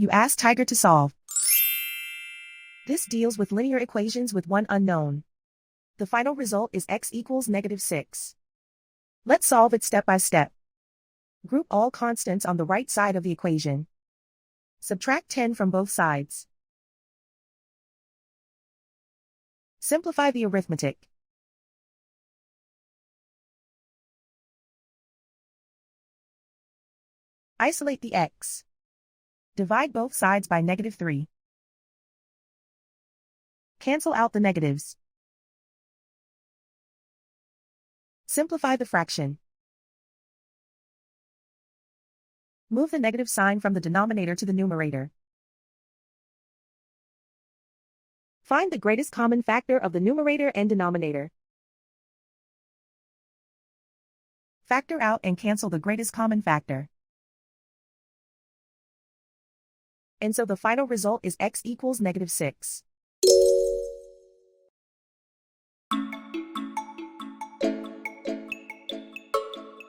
You ask Tiger to solve. This deals with linear equations with one unknown. The final result is x equals -6. Let's solve it step by step. Group all constants on the right side of the equation. Subtract 10 from both sides. Simplify the arithmetic. Isolate the x. Divide both sides by -3. Cancel out the negatives. Simplify the fraction. Move the negative sign from the denominator to the numerator. Find the greatest common factor of the numerator and denominator. Factor out and cancel the greatest common factor. And so the final result is x equals -6.